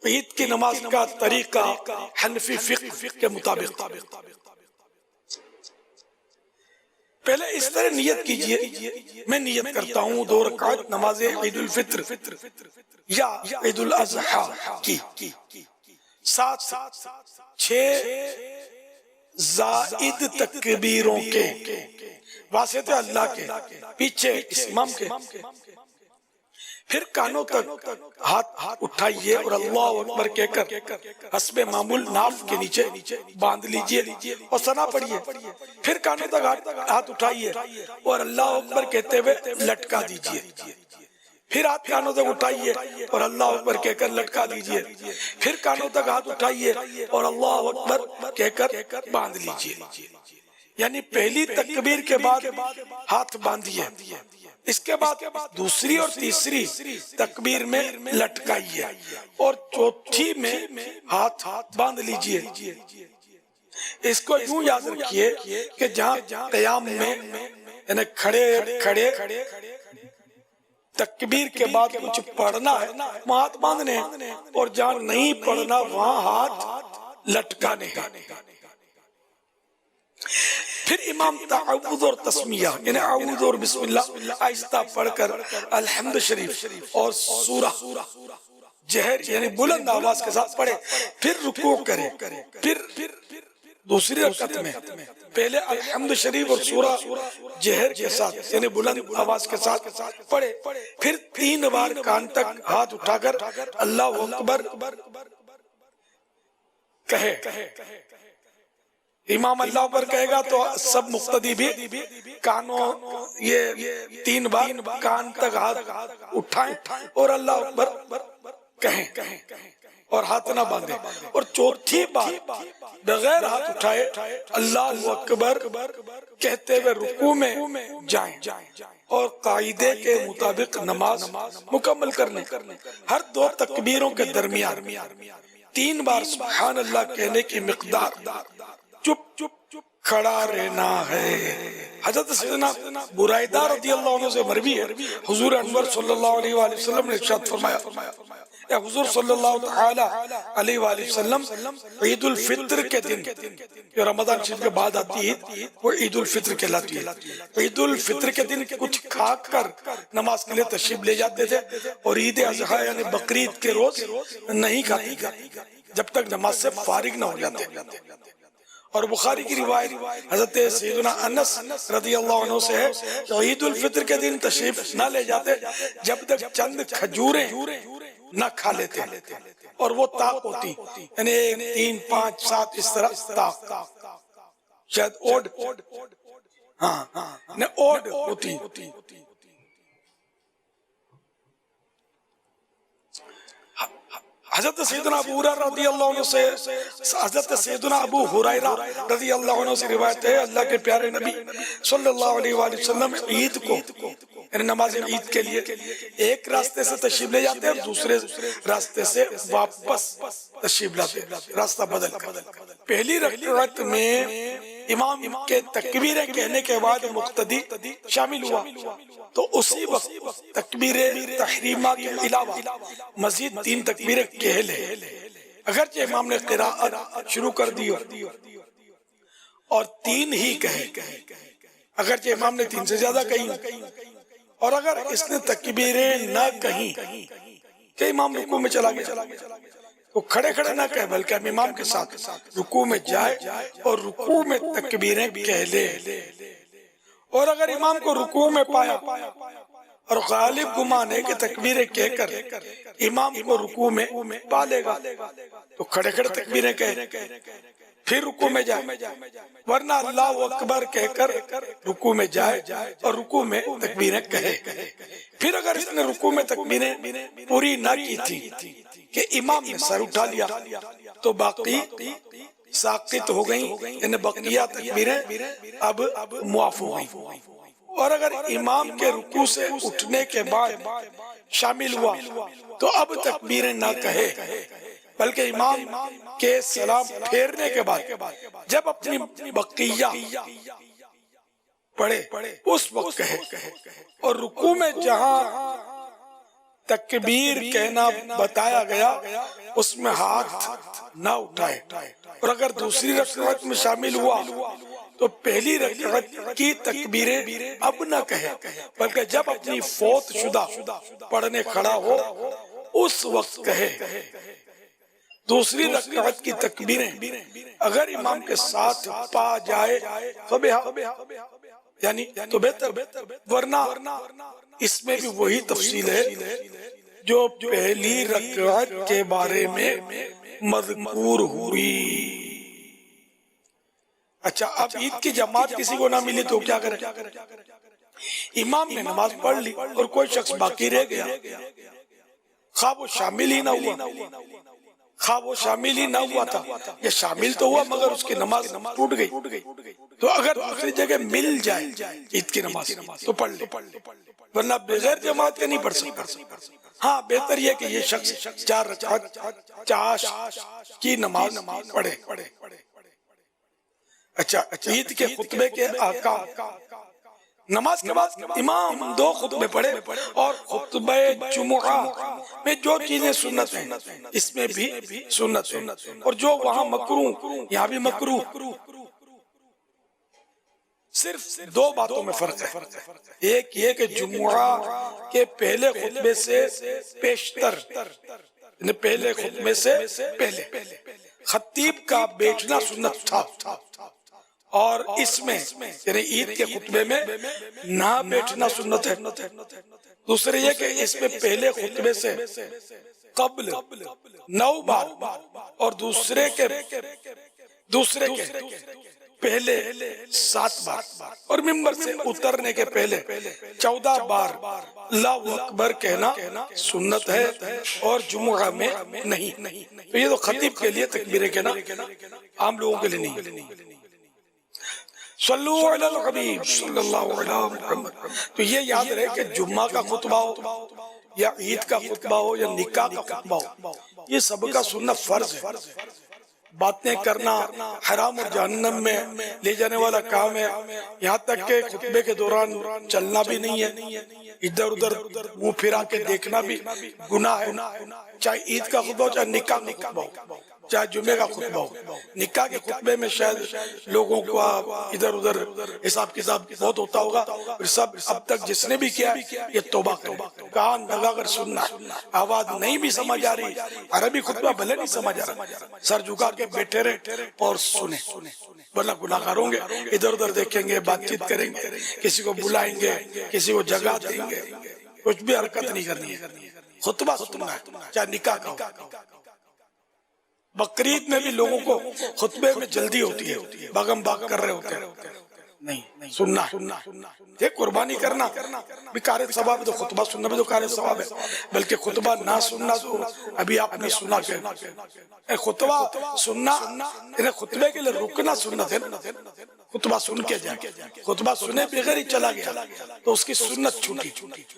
عید کی نماز کا طریقہ حنفی فقہ کے مطابق، پہلے اس طرح نیت کیجئے، میں نیت کرتا ہوں 2 رکعت نماز عید الفطر یا عید الاضحیٰ کی، 7 6 زائد تکبیروں کے، واسطے اللہ کے، پیچھے امام کے، پھر کانوں تک ہاتھ اٹھائیے اور اللہ اکبر کہہ کر حسب معمول ناف کے نیچے باندھ لیجئے اور ثنا پڑھیے، پھر کانوں تک ہاتھ اٹھائیے اور اللہ اکبر کہتے ہوئے لٹکا دیجئے، پھر ہاتھ کانوں تک اٹھائیے اور اللہ اکبر کہہ کر لٹکا دیجئے، پھر کانوں تک ہاتھ اٹھائیے اور اللہ اکبر کہہ کر باندھ لیجئے، یعنی پہلی تکبیر کے بعد ہاتھ باندھیے، اس کے بعد دوسری اور تیسری تکبیر میں لٹکائیے اور چوتھی میں ہاتھ باندھ لیجئے۔ اس کو یوں یاد رکھیے کہ جہاں قیام میں یعنی کھڑے تکبیر کے بعد کچھ پڑھنا ہے وہاں ہاتھ باندھنے ہیں، اور جہاں نہیں پڑھنا وہاں ہاتھ لٹکانے ہیں۔ پھر امام تعوذ اور تسمیہ یعنی اعوذ اور بسم اللہ آہستہ پڑھ کر الحمد شریف اور سورہ جہر یعنی بلند آواز کے ساتھ پڑھے، پھر رکوع کرے، پھر دوسری رکعت میں پہلے الحمد شریف اور سورہ جہر کے ساتھ یعنی بلند آواز کے ساتھ پڑھے، پھر 3 بار کان تک ہاتھ اٹھا کر اللہ اکبر کہے۔ امام اللہ اکبر کہے گا تو سب مقتدی بھی کانوں یہ 3 بار کان تک ہاتھ اٹھائیں اور اللہ اکبر کہیں اور ہاتھ نہ باندھیں، اور چوتھی بار بغیر ہاتھ اٹھائے اللہ اکبر کہتے ہوئے رکوع میں جائیں اور قاعدے کے مطابق نماز مکمل کرنے۔ ہر 2 تکبیروں کے درمیان 3 بار سبحان اللہ کہنے کی مقدار چپ کھڑا رہنا ہے۔ حضرت سیدنا برائدہ رضی اللہ عنہ سے مروی ہے، حضور انور صلی اللہ علیہ وآلہ وسلم نے ارشاد فرمایا، اے حضور صلی اللہ تعالی علیہ وآلہ وسلم عید الفطر کے دن، جو رمضان شریف کے بعد آتی ہے وہ عید الفطر کہلاتی ہے، عید الفطر کے دن کچھ کھا کر نماز کے لیے تشریف لے جاتے تھے، اور عید اضحیٰ یعنی بقرعید کے روز نہیں کھاتے جب تک نماز سے فارغ نہ ہو جاتے۔ اور بخاری کی روایت حضرت سیدنا انس رضی اللہ عنہ سے ہے کہ عید الفطر کے دن تشریف نہ لے جاتے جب تک چند کھجوریں نہ کھا لیتے، اور وہ طاق ہوتی یعنی 3 5 7 اس طرح طاق، شاید اوڈ اوڈ ہوتی۔ حضرت سیدنا ابو ہریرہ رضی اللہ عنہ سے حضرت سیدنا ابو ہریرہ رضی اللہ عنہ سے روایت ہے، اللہ کے پیارے نبی صلی اللہ علیہ وآلہ وسلم عید کو یعنی نماز عید کے لیے ایک راستے سے تشریف لے جاتے اور دوسرے راستے سے واپس تشریف لاتے، راستہ بدل کر۔ پہلی رکعت میں امام کے تکبیریں کہنے کے بعد مقتدی شامل ہوا تو اسی وقت تکبیر تحریمہ کے علاوہ مزید 3 تکبیریں کہہ لے، اگرچہ امام نے قراءت شروع کر دی اور 3 ہی کہے، اگرچہ امام نے 3 سے زیادہ کہیں، اور اگر اس نے تکبیریں نہ کہیں کہ امام رکوع میں چلا گیا تو کھڑے کھڑے نہ کہے بلکہ امام کے ساتھ رکوع میں جائے اور رکوع میں تکبیریں کہہ لے، اور اگر امام کو رکوع میں پایا اور غالب گمان ہے کہ تکبیریں کہہ کر امام کو رکوع میں پا لے گا تو کھڑے کھڑے تکبیریں کہے، پھر رکوع میں جائے، ورنہ اللہ اکبر کہہ کر رکوع میں جائے اور رکوع میں تکبیریں کہے۔ پھر اگر اس نے رکوع میں تکبیریں پوری نہ کی تھی کہ امام نے سر اٹھا لیا تو باقی ساقط ہو گئیں، یعنی بقیہ تکبیریں اب معاف ہو گئیں، اور اگر امام کے رکوع سے اٹھنے کے بعد شامل ہوا تو اب تکبیریں نہ کہے بلکہ امام کے سلام پھیرنے کے بعد جب اپنی بقیہ پڑھے اس وقت کہے، اور رکوع میں جہاں تکبیر کہنا بتایا گیا اس میں ہاتھ نہ اٹھائے، اور اگر دوسری رکعت میں شامل ہوا تو پہلی رکعت کی تکبیریں اب نہ کہے، بلکہ جب اپنی فوت شدہ پڑھنے کھڑا ہو اس وقت کہے۔ دوسری رکعت کی تکبیریں اگر امام کے ساتھ پا جائے یعنی تو بہتر، ورنہ اس میں بھی وہی تفصیل ہے جو پہلی رکعت کے بارے میں مذکور ہوئی۔ اچھا، اب عید کی جماعت کسی کو نہ ملی تو کیا کرے؟ امام نے نماز پڑھ لی اور کوئی شخص باقی رہ گیا، خواہ وہ شامل ہی نہ ہوا تھا یا شامل تو ہوا مگر اس کی نماز ٹوٹ گئی، تو اگر دوسری جگہ مل جائے عید کی نماز تو پڑھ لے، ورنہ بغیر جماعت کے نہیں پڑھ سکتا۔ ہاں، بہتر یہ کہ یہ شخص 4 رکعت چاش کی نماز پڑھے۔ اچھا، عید کے خطبے کے احکام۔ نماز کے بعد امام 2 خطبے پڑھے، اور خطبہ جمعہ میں جو چیزیں سنت ہیں اس میں بھی سنت ہیں، اور جو وہاں مکروہ یہاں بھی مکروہ۔ صرف 2 باتوں میں فرق ہے۔ ایک یہ کہ جمعہ کے پہلے خطبے سے پیشتر، یعنی پہلے خطبے سے پہلے خطیب کا بیٹھنا سنت تھا، اور اس میں یعنی عید کے خطبے میں نہ بیٹھنا سنت ہے۔ دوسرے یہ کہ اس میں پہلے خطبے سے قبل 9 بار اور دوسرے کے پہلے 7 بار، اور ممبر سے اترنے کے پہلے 14 بار اللہ اکبر کہنا سنت ہے، اور جمعہ میں نہیں۔ تو یہ تو خطیب کے لیے تکبیریں کہنا، عام لوگوں کے لیے نہیں۔ صلو علی الحبیب صلی اللہ علیہ محمد۔ تو یہ یاد رہے کہ جمعہ کا خطبہ ہو یا عید کا خطبہ ہو یا نکاح کا خطبہ ہو، یہ سب کا سننا فرض ہے۔ باتیں کرنا حرام اور جہنم میں لے جانے والا کام ہے، یہاں تک کہ خطبے کے دوران چلنا بھی نہیں ہے، ادھر ادھر منہ پھرا کے دیکھنا بھی گناہ ہے، چاہے عید کا خطبہ ہو چاہے نکاح کا خطبہ ہو، چاہے جمعے کا خطبہ ہو۔ نکاح کے خطبے میں شاید لوگوں کو ادھر ادھر حساب کتاب بہت ہوتا ہوگا، سب اب تک جس نے بھی کیا یہ توبہ کرے، کان لگا کر سننا، آواز نہیں بھی سمجھ آ رہی، عربی خطبہ بھلے نہیں سمجھ آ رہا، سر جھکا کے بیٹھے رہے اور سنیں، ورنہ گناہ گار ہوں گے۔ ادھر ادھر دیکھیں گے، بات چیت کریں گے، کسی کو بلائیں گے، کسی کو جگہ دیں گے، کچھ بھی حرکت نہیں کرنی ہے۔ خطبہ سننا ہے، چاہے نکاح کا ہو۔ بقرعید میں بھی لوگوں کو خطبے میں جلدی ہوتی ہے، بھاگم بھاگ کر رہے ہوتے ہیں، نہیں سننا ہے۔ قربانی کرنا بھی کار ثواب ہے، تو خطبہ سننا بھی تو کار ثواب ہے، بلکہ خطبہ نہ سننا تو ابھی آپ نے سنا کہ خطبہ سننا، خطبے کے لیے رکنا سنت ہے، خطبہ سن کے جائے، خطبہ سنے بغیر ہی چلا گیا تو اس کی سنت چھوٹی۔